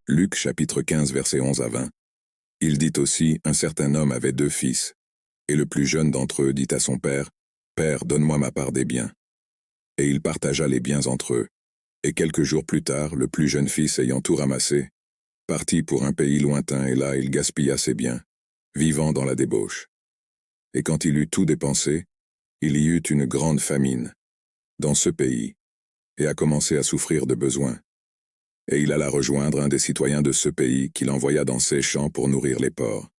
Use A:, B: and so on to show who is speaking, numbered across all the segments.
A: Luc chapitre 15 versets 11 à 20. Il dit aussi, un certain homme avait 2 fils. Et le plus jeune d'entre eux dit à son père, « Père, donne-moi ma part des biens. » Et il partagea les biens entre eux. Et quelques jours plus tard, le plus jeune fils ayant tout ramassé, partit pour un pays lointain et là il gaspilla ses biens, vivant dans la débauche. Et quand il eut tout dépensé, il y eut une grande famine dans ce pays, et a commencé à souffrir de besoin. Et il alla rejoindre un des citoyens de ce pays qu'il envoya dans ses champs pour nourrir les porcs.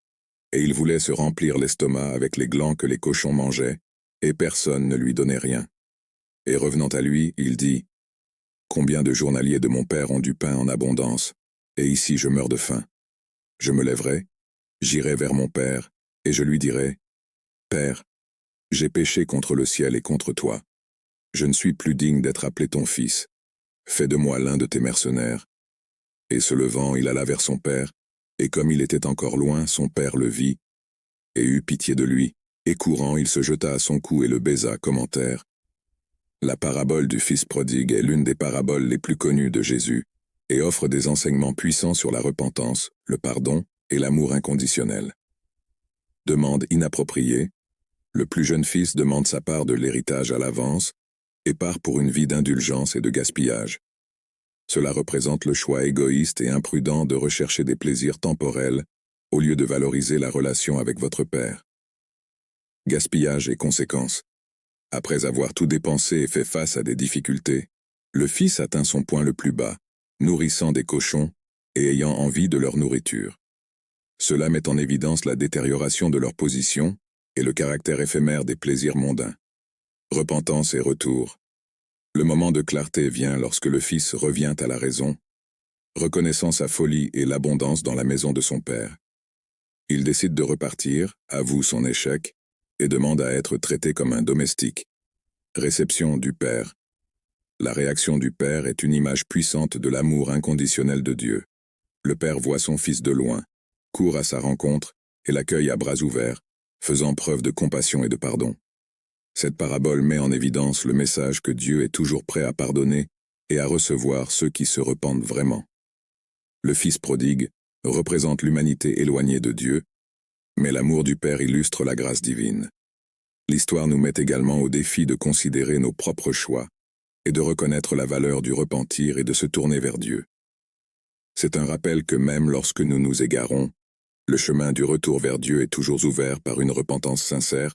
A: Et il voulait se remplir l'estomac avec les glands que les cochons mangeaient, et personne ne lui donnait rien. Et revenant à lui, il dit, « Combien de journaliers de mon père ont du pain en abondance, et ici je meurs de faim. Je me lèverai, j'irai vers mon père, et je lui dirai, « Père, j'ai péché contre le ciel et contre toi. Je ne suis plus digne d'être appelé ton fils. Fais de moi l'un de tes mercenaires. » Et se levant, il alla vers son père, et comme il était encore loin, son père le vit, et eut pitié de lui, et courant, il se jeta à son cou et le baisa. Commentaire. La parabole du fils prodigue est l'une des paraboles les plus connues de Jésus, et offre des enseignements puissants sur la repentance, le pardon et l'amour inconditionnel. Demande inappropriée. Le plus jeune fils demande sa part de l'héritage à l'avance, et part pour une vie d'indulgence et de gaspillage. Cela représente le choix égoïste et imprudent de rechercher des plaisirs temporels au lieu de valoriser la relation avec votre Père. Gaspillage et conséquences. Après avoir tout dépensé et fait face à des difficultés, le fils atteint son point le plus bas, nourrissant des cochons et ayant envie de leur nourriture. Cela met en évidence la détérioration de leur position et le caractère éphémère des plaisirs mondains. Repentance et retour. Le moment de clarté vient lorsque le fils revient à la raison, reconnaissant sa folie et l'abondance dans la maison de son père. Il décide de repartir, avoue son échec, et demande à être traité comme un domestique. Réception du père. La réaction du père est une image puissante de l'amour inconditionnel de Dieu. Le père voit son fils de loin, court à sa rencontre et l'accueille à bras ouverts, faisant preuve de compassion et de pardon. Cette parabole met en évidence le message que Dieu est toujours prêt à pardonner et à recevoir ceux qui se repentent vraiment. Le fils prodigue représente l'humanité éloignée de Dieu, mais l'amour du Père illustre la grâce divine. L'histoire nous met également au défi de considérer nos propres choix et de reconnaître la valeur du repentir et de se tourner vers Dieu. C'est un rappel que même lorsque nous nous égarons, le chemin du retour vers Dieu est toujours ouvert par une repentance sincère